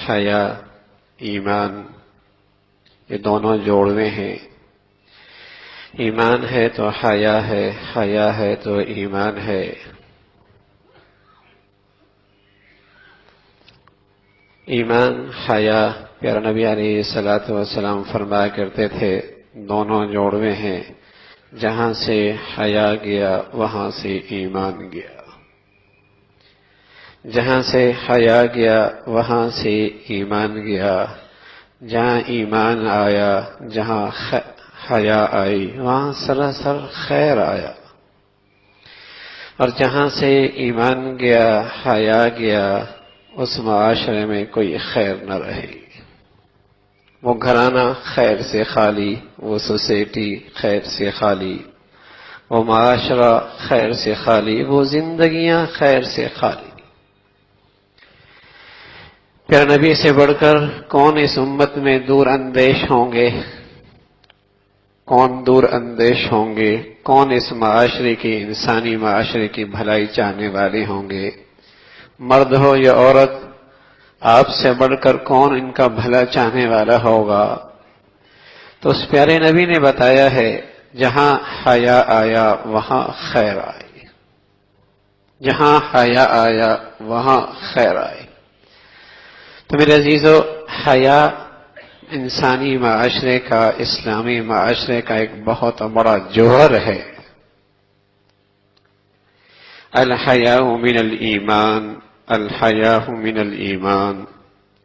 حیا، ایمان، یہ دونوں جوڑوے ہیں۔ ایمان ہے تو حیا ہے، حیا ہے تو ایمان ہے۔ ایمان، حیا، پیارا نبی علیہ الصلوۃ والسلام فرمایا کرتے تھے دونوں جوڑوے ہیں، جہاں سے حیا گیا وہاں سے ایمان گیا، جہاں سے حیا گیا وہاں سے ایمان گیا، جہاں ایمان آیا، جہاں حیا آئی، وہاں سراسر خیر آیا، اور جہاں سے ایمان گیا، حیا گیا، اس معاشرے میں کوئی خیر نہ رہی۔ وہ گھرانہ خیر سے خالی، وہ سوسائٹی خیر سے خالی، وہ معاشرہ خیر سے خالی، وہ زندگیاں خیر سے خالی۔ پیارے نبی سے بڑھ کر کون اس امت میں دور اندیش ہوں گے؟ کون دور اندیش ہوں گے؟ کون اس معاشرے کی، انسانی معاشرے کی بھلائی چاہنے والے ہوں گے؟ مرد ہو یا عورت، آپ سے بڑھ کر کون ان کا بھلا چاہنے والا ہوگا؟ تو اس پیارے نبی نے بتایا ہے جہاں حیا آیا وہاں خیر آئی، جہاں حیا آیا وہاں خیر آئی۔ تو میرے عزیزو، حیا انسانی معاشرے کا، اسلامی معاشرے کا ایک بہت بڑا جوہر ہے۔ الحیاء من الایمان، الحیاء من الایمان،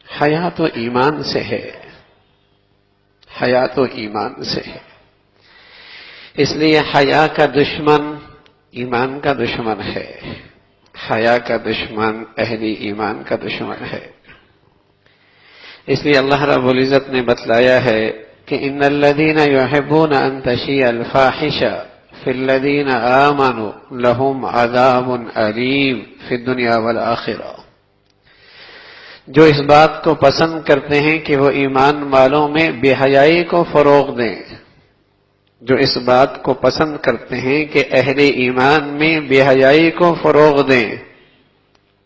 حیا تو ایمان سے ہے، حیا تو ایمان سے ہے۔ اس لیے حیا کا دشمن ایمان کا دشمن ہے، حیا کا دشمن اہل ایمان کا دشمن ہے۔ اس لیے اللہ رب العزت نے بتلایا ہے کہ ان الذین یحبون ان تشیع الفاحشہ فی الذین آمنوا لہم عذاب علیم فی الدنیا والآخرہ۔ جو اس بات کو پسند کرتے ہیں کہ وہ ایمان والوں میں بے حیائی کو فروغ دیں، جو اس بات کو پسند کرتے ہیں کہ اہل ایمان میں بے حیائی کو فروغ دیں،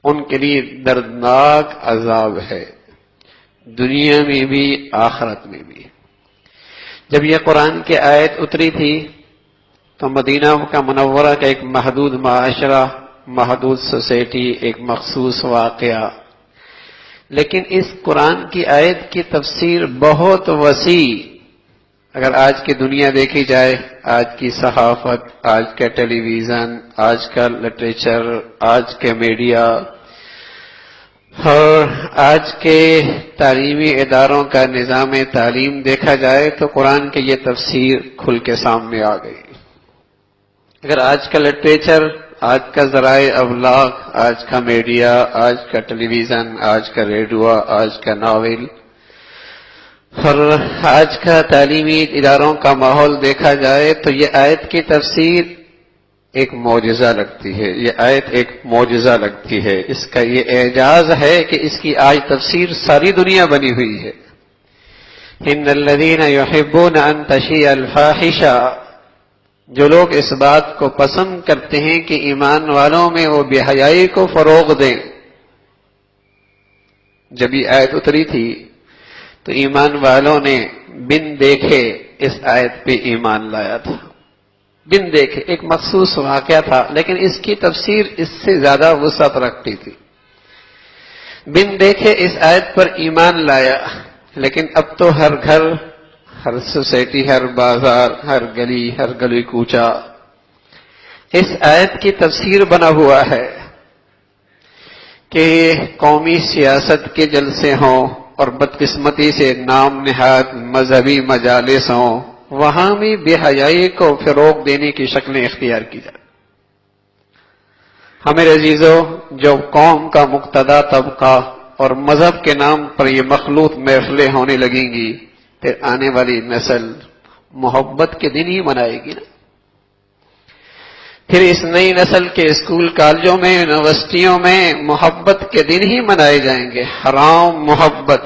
ان کے لیے دردناک عذاب ہے، دنیا میں بھی آخرت میں بھی۔ جب یہ قرآن کی آیت اتری تھی تو مدینہ کا منورہ کا ایک محدود معاشرہ، محدود سوسائٹی، ایک مخصوص واقعہ، لیکن اس قرآن کی آیت کی تفسیر بہت وسیع۔ اگر آج کی دنیا دیکھی جائے، آج کی صحافت، آج کا ٹیلی ویژن، آج کا لٹریچر، آج کے میڈیا اور آج کے تعلیمی اداروں کا نظام تعلیم دیکھا جائے تو قرآن کی یہ تفسیر کھل کے سامنے آ گئی۔ اگر آج کا لٹریچر، آج کا ذرائع ابلاغ، آج کا میڈیا، آج کا ٹیلی ویژن، آج کا ریڈیو، آج کا ناول اور آج کا تعلیمی اداروں کا ماحول دیکھا جائے تو یہ آیت کی تفسیر ایک معجزہ لگتی ہے، یہ آیت ایک معجزہ لگتی ہے۔ اس کا یہ اعجاز ہے کہ اس کی آج تفسیر ساری دنیا بنی ہوئی ہے۔ ان الذین یحبون ان تشیع الفاحشہ، جو لوگ اس بات کو پسند کرتے ہیں کہ ایمان والوں میں وہ بے حیائی کو فروغ دیں۔ جب یہ آیت اتری تھی تو ایمان والوں نے بن دیکھے اس آیت پہ ایمان لایا تھا، بن دیکھے، ایک مخصوص واقعہ تھا لیکن اس کی تفسیر اس سے زیادہ وسعت رکھتی تھی۔ بن دیکھے اس آیت پر ایمان لایا، لیکن اب تو ہر گھر، ہر سوسائٹی، ہر بازار، ہر گلی کوچہ اس آیت کی تفسیر بنا ہوا ہے کہ قومی سیاست کے جلسے ہوں اور بدقسمتی سے نام نہاد مذہبی مجالس ہوں، وہاں بھی بے حیائی کو فروغ دینے کی شکلیں اختیار کی جائیں۔ ہمارے عزیزو، جو قوم کا مقتدی طبقہ اور مذہب کے نام پر یہ مخلوط محفلیں ہونے لگیں گی، پھر آنے والی نسل محبت کے دن ہی منائے گی نا۔ پھر اس نئی نسل کے اسکول کالجوں میں، یونیورسٹیوں میں محبت کے دن ہی منائے جائیں گے، حرام محبت،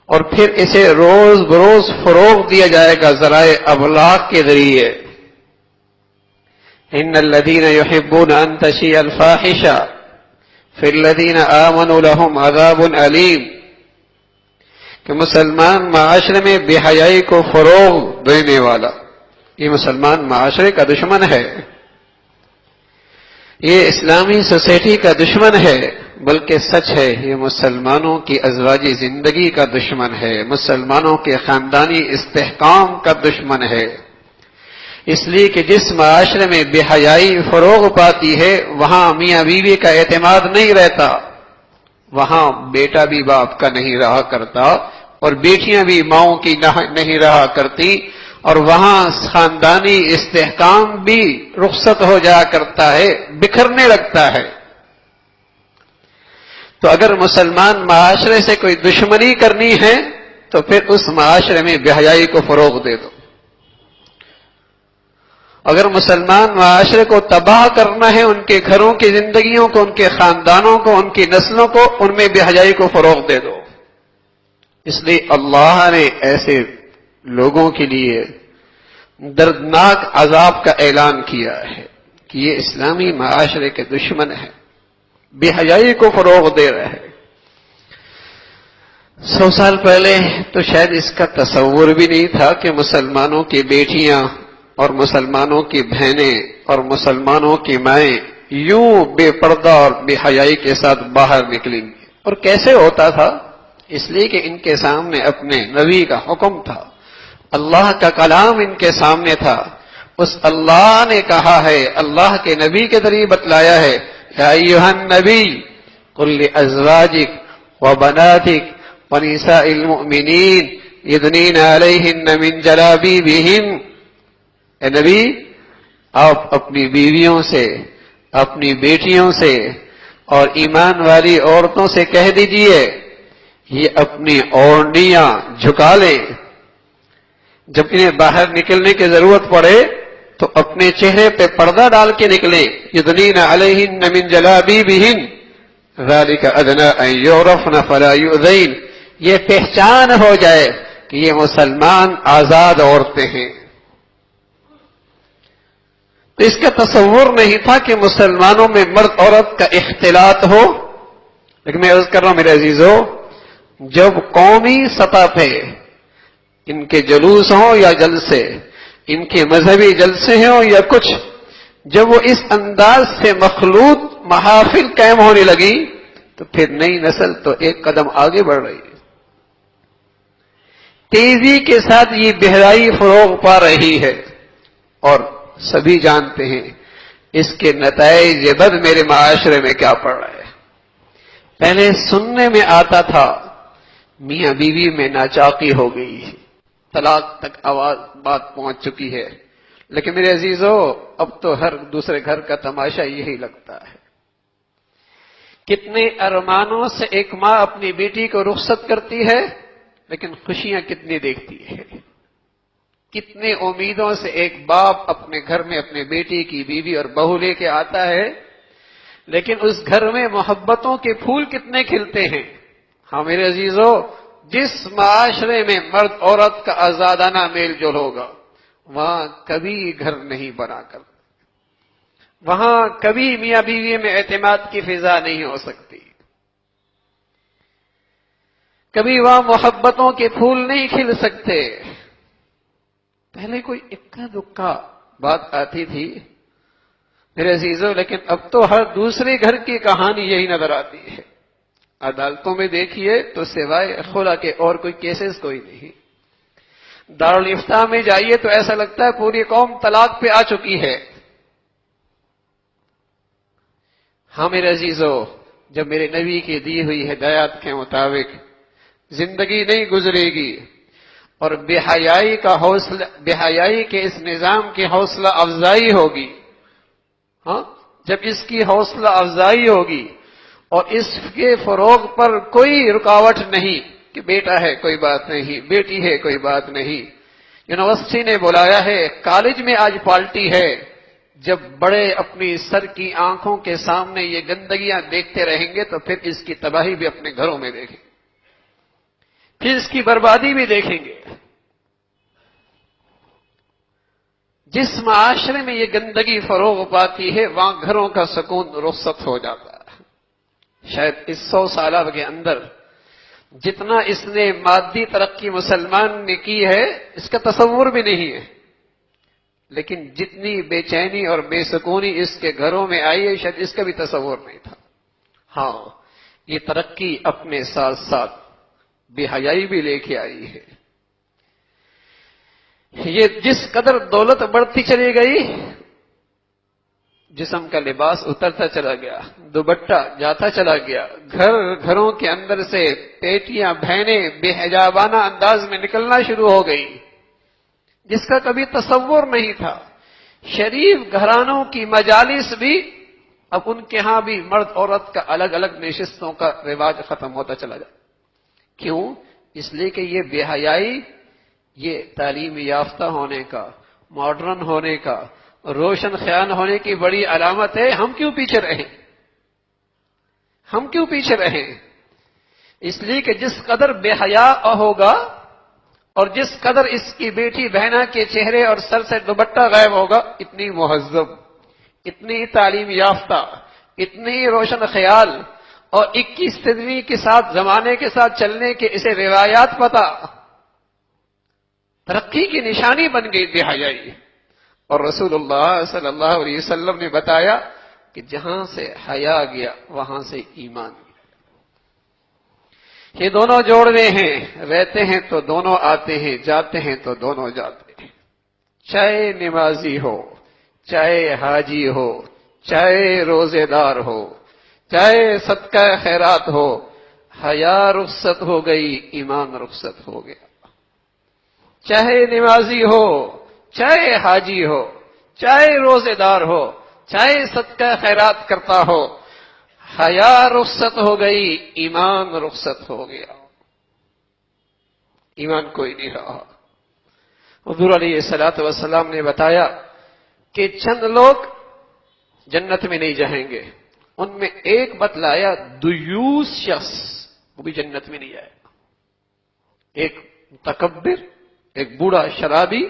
اور پھر اسے روز بروز فروغ دیا جائے گا ذرائع ابلاغ کے ذریعے۔ ان الذین یحبون ان تشیع الفاحشہ فی الذین آمنوا لہم عذاب علیم، کہ مسلمان معاشرے میں بے حیائی کو فروغ دینے والا یہ مسلمان معاشرے کا دشمن ہے، یہ اسلامی سوسائٹی کا دشمن ہے، بلکہ سچ ہے یہ مسلمانوں کی ازواجی زندگی کا دشمن ہے، مسلمانوں کے خاندانی استحکام کا دشمن ہے۔ اس لیے کہ جس معاشرے میں بے حیائی فروغ پاتی ہے وہاں میاں بیوی کا اعتماد نہیں رہتا، وہاں بیٹا بھی باپ کا نہیں رہا کرتا اور بیٹیاں بھی ماؤں کی نہیں رہا کرتی، اور وہاں خاندانی استحکام بھی رخصت ہو جایا کرتا ہے، بکھرنے لگتا ہے۔ تو اگر مسلمان معاشرے سے کوئی دشمنی کرنی ہے تو پھر اس معاشرے میں بے حیائی کو فروغ دے دو۔ اگر مسلمان معاشرے کو تباہ کرنا ہے، ان کے گھروں کی زندگیوں کو، ان کے خاندانوں کو، ان کی نسلوں کو، ان میں بے حیائی کو فروغ دے دو۔ اس لیے اللہ نے ایسے لوگوں کے لیے دردناک عذاب کا اعلان کیا ہے کہ یہ اسلامی معاشرے کے دشمن ہیں، بے حیائی کو فروغ دے رہے ہیں۔ 100 سال پہلے تو شاید اس کا تصور بھی نہیں تھا کہ مسلمانوں کی بیٹیاں اور مسلمانوں کی بہنیں اور مسلمانوں کی مائیں یوں بے پردہ اور بے حیائی کے ساتھ باہر نکلیں گی۔ اور کیسے ہوتا تھا؟ اس لیے کہ ان کے سامنے اپنے نبی کا حکم تھا، اللہ کا کلام ان کے سامنے تھا، اس اللہ نے کہا ہے، اللہ کے نبی کے ذریعے بتلایا ہے، یا ایھا النبی قل لازواجک وبناتک ونساء المؤمنین یدنین علیہن من جلابیبہن، اے نبی آپ اپنی بیویوں سے، اپنی بیٹیوں سے اور ایمان والی عورتوں سے کہہ دیجئے یہ اپنی اوڑنیاں جھکا لیں، جب انہیں باہر نکلنے کی ضرورت پڑے تو اپنے چہرے پہ پردہ ڈال کے نکلیں، یدنین علیہن من جلابیبہن ذالک ادنی ان یعرفن فلا یؤذین، یہ پہچان ہو جائے کہ یہ مسلمان آزاد عورتیں ہیں۔ تو اس کا تصور نہیں تھا کہ مسلمانوں میں مرد عورت کا اختلاط ہو، لیکن میں عرض کر رہا ہوں میرے عزیزو، جب قومی سطح پہ ان کے جلوس ہوں یا جلسے، ان کے مذہبی جلسے ہوں یا کچھ، جب وہ اس انداز سے مخلوط محافل قائم ہونے لگی تو پھر نئی نسل تو ایک قدم آگے بڑھ رہی ہے، تیزی کے ساتھ یہ بہرائی فروغ پا رہی ہے، اور سبھی جانتے ہیں اس کے نتائج بد میرے معاشرے میں کیا پڑ رہا ہے۔ پہلے سننے میں آتا تھا میاں بیوی میں ناچاقی ہو گئی، طلاق تک آواز بات پہنچ چکی ہے، لیکن میرے عزیزو اب تو ہر دوسرے گھر کا تماشا یہی لگتا ہے۔ کتنے ارمانوں سے ایک ماں اپنی بیٹی کو رخصت کرتی ہے، لیکن خوشیاں کتنی دیکھتی ہے۔ کتنے امیدوں سے ایک باپ اپنے گھر میں اپنے بیٹی کی بیوی اور بہو لے کے آتا ہے، لیکن اس گھر میں محبتوں کے پھول کتنے کھلتے ہیں۔ ہاں میرے عزیزو، جس معاشرے میں مرد عورت کا آزادانہ میل جول ہوگا وہاں کبھی گھر نہیں بنا کر، وہاں کبھی میاں بیوی میں اعتماد کی فضا نہیں ہو سکتی، کبھی وہاں محبتوں کے پھول نہیں کھل سکتے۔ پہلے کوئی اکا دکا بات آتی تھی میرے عزیزو، لیکن اب تو ہر دوسرے گھر کی کہانی یہی نظر آتی ہے۔ عدالتوں میں دیکھیے تو سوائے خلا کے اور کوئی کیسز کوئی نہیں، دارالفتاء میں جائیے تو ایسا لگتا ہے پوری قوم طلاق پہ آ چکی ہے۔ ہاں میرے عزیزو، جب میرے نبی کی دی ہوئی ہدایات کے مطابق زندگی نہیں گزرے گی اور بے حیائی کا حوصلہ، بے حیائی کے اس نظام کی حوصلہ افزائی ہوگی، ہاں جب اس کی حوصلہ افزائی ہوگی اور اس کے فروغ پر کوئی رکاوٹ نہیں کہ بیٹا ہے کوئی بات نہیں، بیٹی ہے کوئی بات نہیں، یونیورسٹی نے بلایا ہے، کالج میں آج پارٹی ہے، جب بڑے اپنی سر کی آنکھوں کے سامنے یہ گندگیاں دیکھتے رہیں گے تو پھر اس کی تباہی بھی اپنے گھروں میں دیکھیں گے، پھر اس کی بربادی بھی دیکھیں گے۔ جس معاشرے میں یہ گندگی فروغ پاتی ہے وہاں گھروں کا سکون رخصت ہو جاتا ہے، شاید اس 100 سالہ کے اندر جتنا اس نے مادی ترقی مسلمان نے کی ہے اس کا تصور بھی نہیں ہے، لیکن جتنی بے چینی اور بے سکونی اس کے گھروں میں آئی ہے شاید اس کا بھی تصور نہیں تھا۔ ہاں، یہ ترقی اپنے ساتھ ساتھ بے حیائی بھی لے کے آئی ہے۔ یہ جس قدر دولت بڑھتی چلی گئی، جسم کا لباس اترتا چلا گیا، دوپٹہ جاتا چلا گیا، گھروں کے اندر سے بیٹیاں بہنیں بے حجابانہ انداز میں نکلنا شروع ہو گئی، جس کا کبھی تصور نہیں تھا۔ شریف گھرانوں کی مجالس بھی اب ان کے ہاں بھی مرد عورت کا الگ الگ نشستوں کا رواج ختم ہوتا چلا جاتا۔ کیوں؟ اس لیے کہ یہ بے حیائی، یہ تعلیم یافتہ ہونے کا، ماڈرن ہونے کا، روشن خیال ہونے کی بڑی علامت ہے۔ ہم کیوں پیچھے رہیں؟ ہم کیوں پیچھے رہیں؟ اس لیے کہ جس قدر بے حیا ہوگا اور جس قدر اس کی بیٹی بہنا کے چہرے اور سر سے دوپٹہ غائب ہوگا، اتنی مہذب، اتنی تعلیم یافتہ، اتنی روشن خیال اور 21 صدی کے ساتھ زمانے کے ساتھ چلنے کے اسے روایات پتہ، ترقی کی نشانی بن گئی بے حیائی۔ اور رسول اللہ صلی اللہ علیہ وسلم نے بتایا کہ جہاں سے حیا گیا وہاں سے ایمان گیا۔ یہ دونوں جوڑنے ہیں، رہتے ہیں تو دونوں آتے ہیں، جاتے ہیں تو دونوں جاتے ہیں۔ چاہے نمازی ہو، چاہے حاجی ہو، چاہے روزے دار ہو، چاہے صدقہ خیرات ہو، حیا رخصت ہو گئی، ایمان رخصت ہو گیا۔ چاہے نمازی ہو، چاہے حاجی ہو، چاہے روزے دار ہو، چاہے صدقہ خیرات کرتا ہو، حیا رخصت ہو گئی، ایمان رخصت ہو گیا۔ ایمان کوئی نہیں رہا۔ حضور علیہ الصلوۃ والسلام نے بتایا کہ چند لوگ جنت میں نہیں جائیں گے، ان میں ایک بتلایا دیوس شخص، وہ بھی جنت میں نہیں جائے گا۔ ایک متکبر، ایک بوڑھا شرابی،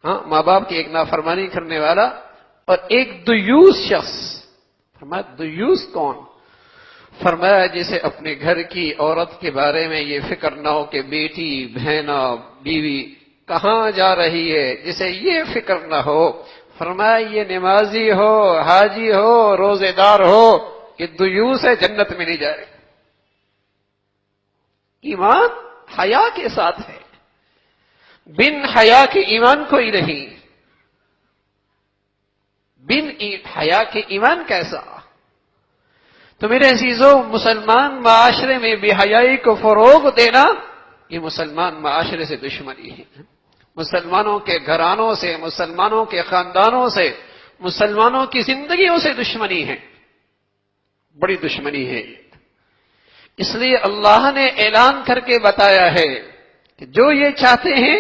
ہاں ماں باپ کی ایک نافرمانی کرنے والا، اور ایک دیوس شخص۔ فرمایا دیوس کون؟ فرمایا جسے اپنے گھر کی عورت کے بارے میں یہ فکر نہ ہو کہ بیٹی، بہنا، بیوی کہاں جا رہی ہے، جسے یہ فکر نہ ہو۔ فرمایا یہ نمازی ہو، حاجی ہو، روزے دار ہو، یہ دیوس ہے، جنت میں نہیں جائے۔ ایمان حیا کے ساتھ ہے، بن حیا کے ایمان کوئی نہیں۔ بن حیا کے ایمان کیسا؟ تو میرے عزیزو، مسلمان معاشرے میں بے حیائی کو فروغ دینا یہ مسلمان معاشرے سے دشمنی ہے۔ مسلمانوں کے گھرانوں سے، مسلمانوں کے خاندانوں سے، مسلمانوں کی زندگیوں سے دشمنی ہے، بڑی دشمنی ہے۔ اس لیے اللہ نے اعلان کر کے بتایا ہے کہ جو یہ چاہتے ہیں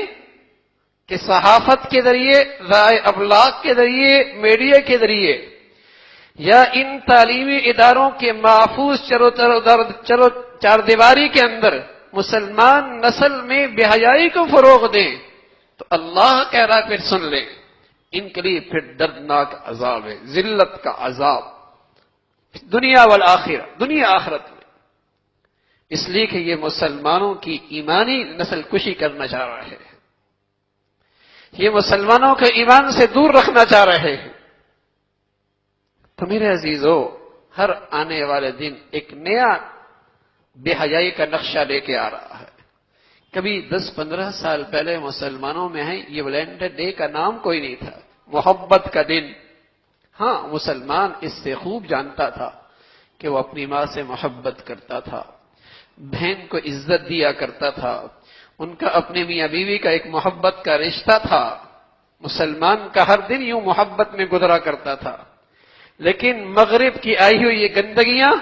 کہ صحافت کے ذریعے، رائے ابلاغ کے ذریعے، میڈیا کے ذریعے یا ان تعلیمی اداروں کے محفوظ چار دیواری کے اندر مسلمان نسل میں بے حیائی کو فروغ دیں، تو اللہ کہہ رہا پھر سن لیں، ان کے لیے پھر دردناک عذاب ہے، ذلت کا عذاب، دنیا والآخرہ، دنیا آخرت میں۔ اس لیے کہ یہ مسلمانوں کی ایمانی نسل کشی کرنا چاہ رہا ہے، یہ مسلمانوں کے ایمان سے دور رکھنا چاہ رہے ہیں۔ تو میرے عزیزو، ہر آنے والے دن ایک نیا بے حیائی کا نقشہ لے کے آ رہا ہے۔ کبھی 10-15 سال پہلے مسلمانوں میں ہے یہ ویلنٹائن ڈے کا نام کوئی نہیں تھا، محبت کا دن۔ ہاں، مسلمان اس سے خوب جانتا تھا کہ وہ اپنی ماں سے محبت کرتا تھا، بہن کو عزت دیا کرتا تھا، ان کا اپنے میاں بیوی کا ایک محبت کا رشتہ تھا۔ مسلمان کا ہر دن یوں محبت میں گزرا کرتا تھا۔ لیکن مغرب کی آئی ہوئی یہ گندگیاں،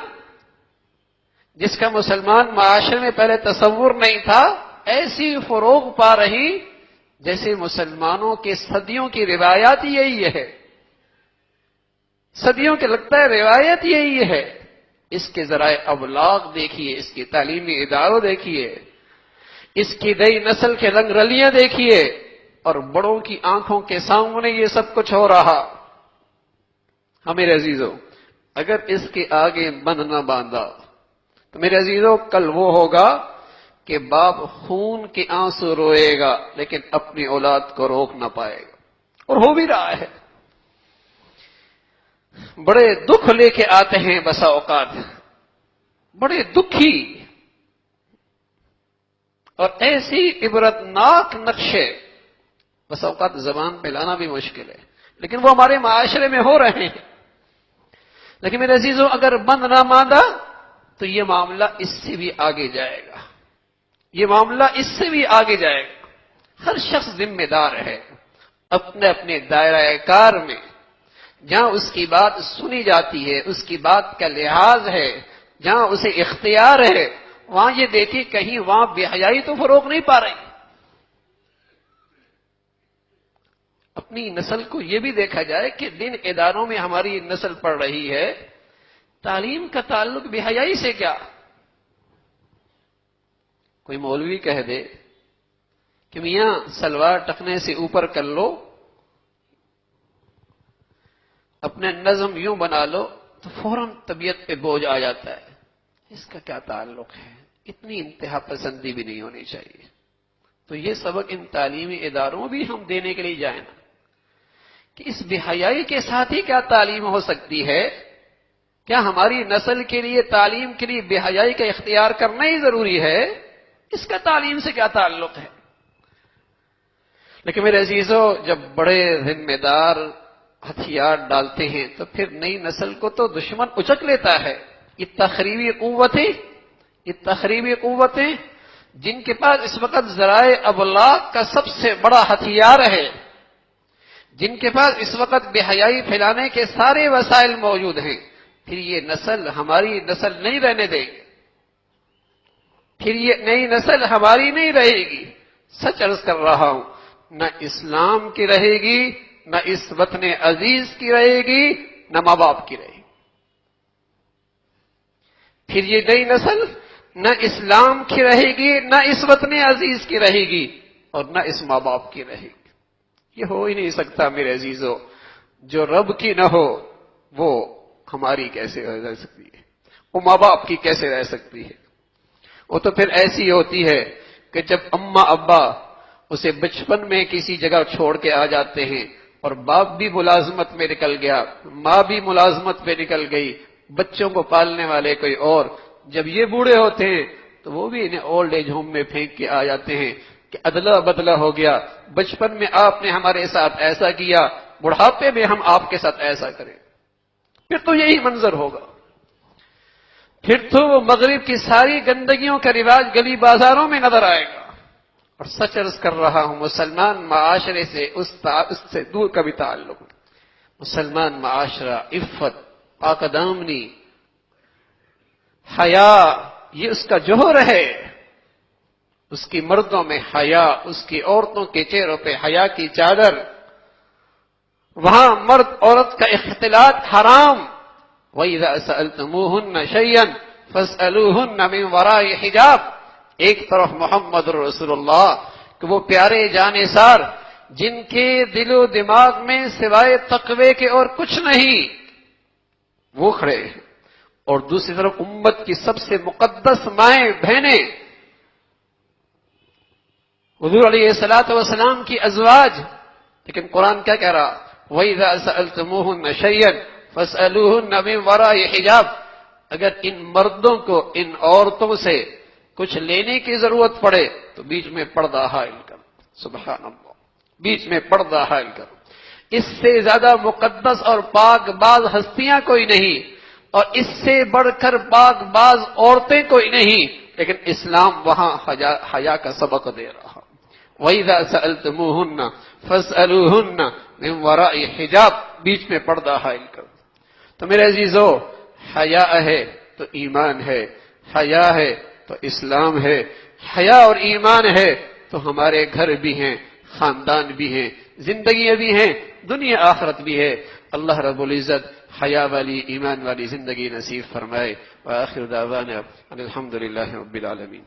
جس کا مسلمان معاشرے میں پہلے تصور نہیں تھا، ایسی فروغ پا رہی جیسے مسلمانوں کے صدیوں کی روایات یہی ہے، صدیوں کے لگتا ہے روایت یہی ہے۔ اس کے ذرائع ابلاغ دیکھیے، اس کی تعلیمی اداروں دیکھیے، اس کی نئی نسل کے رنگ رلیاں دیکھیے، اور بڑوں کی آنکھوں کے سامنے یہ سب کچھ ہو رہا۔ ہمیں عزیزو، اگر اس کے آگے بند نہ باندھا تو میرے عزیزوں کل وہ ہوگا کہ باپ خون کے آنسو روئے گا لیکن اپنی اولاد کو روک نہ پائے گا، اور ہو بھی رہا ہے۔ بڑے دکھ لے کے آتے ہیں بسا اوقات، بڑے دکھی اور ایسی عبرتناک نقشے بسا اوقات زبان پہ لانا بھی مشکل ہے، لیکن وہ ہمارے معاشرے میں ہو رہے ہیں۔ لیکن میرے عزیزوں اگر بند نہ باندھا تو یہ معاملہ اس سے بھی آگے جائے گا، یہ معاملہ اس سے بھی آگے جائے گا۔ ہر شخص ذمہ دار ہے اپنے اپنے دائرہ کار میں، جہاں اس کی بات سنی جاتی ہے، اس کی بات کا لحاظ ہے، جہاں اسے اختیار ہے، وہاں یہ دیکھیں کہیں وہاں بے حیائی تو فروغ نہیں پا رہی۔ اپنی نسل کو یہ بھی دیکھا جائے کہ جن اداروں میں ہماری نسل پڑھ رہی ہے، تعلیم کا تعلق بے حیائی سے کیا؟ کوئی مولوی کہہ دے کہ میاں سلوار ٹکنے سے اوپر کر لو، اپنے نظم یوں بنا لو، تو فوراً طبیعت پہ بوجھ آ جاتا ہے۔ اس کا کیا تعلق ہے؟ اتنی انتہا پسندی بھی نہیں ہونی چاہیے۔ تو یہ سبق ان تعلیمی اداروں بھی ہم دینے کے لیے جائیں نا کہ اس بے حیائی کے ساتھ ہی کیا تعلیم ہو سکتی ہے؟ کیا ہماری نسل کے لیے تعلیم کے لیے بے حیائی کا اختیار کرنا ہی ضروری ہے؟ اس کا تعلیم سے کیا تعلق ہے؟ لیکن میرے عزیزوں جب بڑے ذمہ دار ہتھیار ڈالتے ہیں تو پھر نئی نسل کو تو دشمن اچک لیتا ہے۔ یہ تخریبی قوتیں جن کے پاس اس وقت ذرائع ابلاغ کا سب سے بڑا ہتھیار ہے، جن کے پاس اس وقت بے حیائی پھیلانے کے سارے وسائل موجود ہیں، پھر یہ نسل ہماری نسل نہیں رہنے دیں گے، پھر یہ نئی نسل ہماری نہیں رہے گی۔ سچ عرض کر رہا ہوں، نہ اسلام کی رہے گی، نہ اس وطن عزیز کی رہے گی، نہ ماں باپ کی رہے گی۔ پھر یہ نئی نسل نہ اسلام کی رہے گی، نہ اس وطن عزیز کی رہے گی، اور نہ اس ماں باپ کی رہے گی۔ یہ ہو ہی نہیں سکتا میرے عزیزوں۔ جو رب کی نہ ہو وہ ہماری کیسے رہ سکتی ہے؟ وہ ماں باپ کی کیسے رہ سکتی ہے؟ وہ تو پھر ایسی ہوتی ہے کہ جب اماں ابا اسے بچپن میں کسی جگہ چھوڑ کے آ جاتے ہیں اور باپ بھی ملازمت میں نکل گیا، ماں بھی ملازمت پہ نکل گئی، بچوں کو پالنے والے کوئی اور، جب یہ بوڑھے ہوتے ہیں تو وہ بھی انہیں اولڈ ایج ہوم میں پھینک کے آ جاتے ہیں کہ ادلا بدلا ہو گیا، بچپن میں آپ نے ہمارے ساتھ ایسا کیا، بڑھاپے میں ہم آپ کے ساتھ ایسا کریں۔ پھر تو یہی منظر ہوگا، پھر تو وہ مغرب کی ساری گندگیوں کا رواج گلی بازاروں میں نظر آئے گا۔ اور سچ عرض کر رہا ہوں، مسلمان معاشرے سے اس سے دور کا بھی تعلق۔ مسلمان معاشرہ، عفت، پاک دامنی، حیا، یہ اس کا جوہر ہے۔ اس کی مردوں میں حیا، اس کی عورتوں کے چہروں پہ حیا کی چادر۔ وہاں مرد عورت کا اختلاط حرام۔ وَإِذَا سَأَلْتُمُوهُنَّ شَيْئًا فَاسْأَلُوهُنَّ مِنْ وَرَاءِ حِجَابٍ۔ ایک طرف محمد رسول اللہ کہ وہ پیارے جانثار جن کے دل و دماغ میں سوائے تقوی کے اور کچھ نہیں، وہ کھڑے ہیں، اور دوسری طرف امت کی سب سے مقدس مائیں بہنیں، حضور علیہ الصلوۃ والسلام کی ازواج۔ لیکن قرآن کیا کہہ رہا؟ وَإِذَا سَأَلْتُمُوهُنَّ شَيْئًا فَاسْأَلُوهُنَّ مِنْ وَرَاءِ حِجَابٍ۔ اگر ان مردوں کو ان عورتوں سے کچھ لینے کی ضرورت پڑے تو بیچ میں پردہ حائل کرو۔ سبحان اللہ، بیچ میں پردہ حائل کرو۔ اس سے زیادہ مقدس اور پاک باز ہستیاں کوئی نہیں، اور اس سے بڑھ کر پاک باز عورتیں کوئی نہیں، لیکن اسلام وہاں حیا کا سبق دے رہا۔ وَإِذَا سَأَلْتُمُوهُنَّ فَاسْأَلُوهُنَّ مِنْ وَرَاءِ حِجَابٍ، بیچ میں پردہ حائل کرو۔ تو میرے عزیزو، حیا ہے تو ایمان ہے، حیا ہے تو اسلام ہے، حیا اور ایمان ہے تو ہمارے گھر بھی ہیں، خاندان بھی ہیں، زندگیاں بھی ہیں، دنیا آخرت بھی ہے۔ اللہ رب العزت حیا والی، ایمان والی زندگی نصیب فرمائے۔ وآخر دعوانا ان الحمد للہ رب العالمین۔